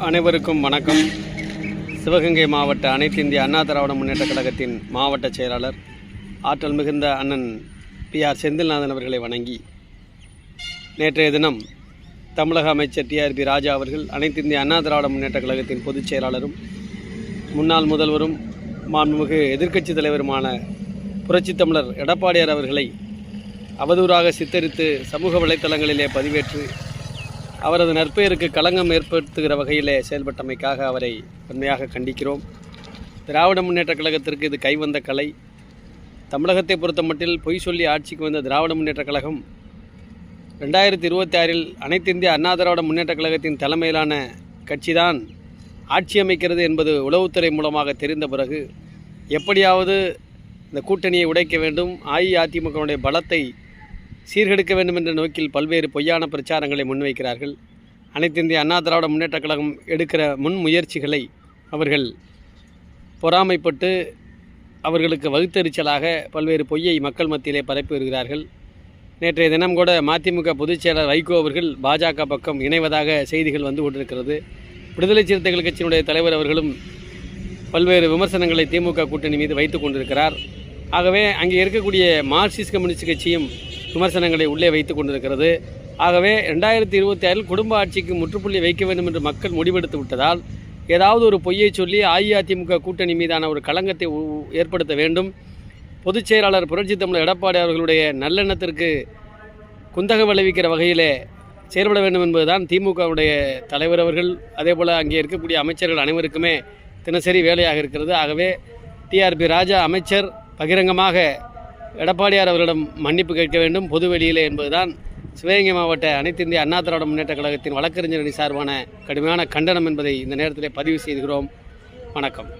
அனைவருக்கும் வணக்கம். சிவகங்கை மாவட்ட அனைத்து இந்திய அண்ணா திராவிட முன்னேற்ற கழகத்தின் மாவட்ட செயலாளர் ஆற்றல் மிகுந்த அண்ணன் PR செந்தில்நாதன் அவர்களை வணங்கி, நேற்றைய தினம் தமிழக அமைச்சர் TRP ராஜா அவர்கள் அனைத்து இந்திய அண்ணா திராவிட முன்னேற்ற கழகத்தின் பொதுச் செயலாளரும் முன்னாள் முதல்வரும் மாண்புமிகு எதிர்க்கட்சி தலைவருமான புரட்சித் தமிழர் எடப்பாடியார் அவர்களை அவதூறாக சித்தரித்து சமூக வலைத்தளங்களிலே பதிவேற்று அவரது நற்பெயருக்கு களங்கம் ஏற்படுத்துகிற வகையிலே செயல்பட்டமைக்காக அவரை வன்மையாக கண்டிக்கிறோம். திராவிட முன்னேற்ற கழகத்திற்கு இது கைவந்த கலை. தமிழகத்தை பொறுத்த மட்டில் பொய் சொல்லி ஆட்சிக்கு வந்த திராவிட முன்னேற்ற கழகம் 2026 அனைத்து இந்திய அண்ணா திராவிட முன்னேற்ற கழகத்தின் தலைமையிலான கட்சிதான் ஆட்சி அமைக்கிறது என்பது உளவுத்துறை மூலமாக தெரிந்த பிறகு எப்படியாவது இந்த கூட்டணியை உடைக்க வேண்டும், அஇஅதிமுகவுடைய பலத்தை சீர்கெடுக்க வேண்டும் என்ற நோக்கில் பல்வேறு பொய்யான பிரச்சாரங்களை முன்வைக்கிறார்கள். அனைத்து இந்திய அண்ணா திராவிட முன்னேற்ற கழகம் எடுக்கிற முன் முயற்சிகளை அவர்கள் பொறாமைப்பட்டு அவர்களுக்கு வகுத்தெரிச்சலாக பல்வேறு பொய்யை மக்கள் மத்தியிலே பரப்பி வருகிறார்கள். நேற்றைய தினம் கூட மதிமுக பொதுச் செயலாளர் வைகோ அவர்கள் பாஜக பக்கம் இணைவதாக செய்திகள் வந்து கொண்டிருக்கிறது. விடுதலை சிறுத்தைகள் கட்சியினுடைய தலைவர் அவர்களும் பல்வேறு விமர்சனங்களை திமுக கூட்டணி மீது வைத்து கொண்டிருக்கிறார். ஆகவே அங்கே இருக்கக்கூடிய மார்க்சிஸ்ட் கம்யூனிஸ்ட் கட்சியும் விமர்சனங்களை உள்ளே வைத்து கொண்டிருக்கிறது. ஆகவே 2026 குடும்ப ஆட்சிக்கு முற்றுப்புள்ளி வைக்க வேண்டும் என்று மக்கள் முடிவெடுத்து விட்டதால் ஏதாவது ஒரு பொய்யை சொல்லி அஇஅதிமுக கூட்டணி மீதான ஒரு களங்கத்தை ஏற்படுத்த வேண்டும். பொதுச் செயலாளர் புரட்சித் தமிழர் எடப்பாடி அவர்களுடைய நல்லெண்ணத்திற்கு குந்தகம் விளைவிக்கிற வகையிலே செயல்பட வேண்டும் என்பதுதான் திமுகவுடைய தலைவர் அவர்கள், அதேபோல் அங்கே இருக்கக்கூடிய அமைச்சர்கள் அனைவருக்குமே தினசரி வேலையாக இருக்கிறது. ஆகவே TRP ராஜா அமைச்சர் பகிரங்கமாக எடப்பாடியார் அவர்களிடம் மன்னிப்பு கேட்க வேண்டும் பொதுவெளியிலே என்பதுதான் சிவகங்கை மாவட்ட அனைத்து இந்திய அண்ணா திராவிட முன்னேற்ற கழகத்தின் வழக்கறிஞரணி சார்பான கடுமையான கண்டனம் என்பதை இந்த நேரத்திலே பதிவு செய்கிறோம். வணக்கம்.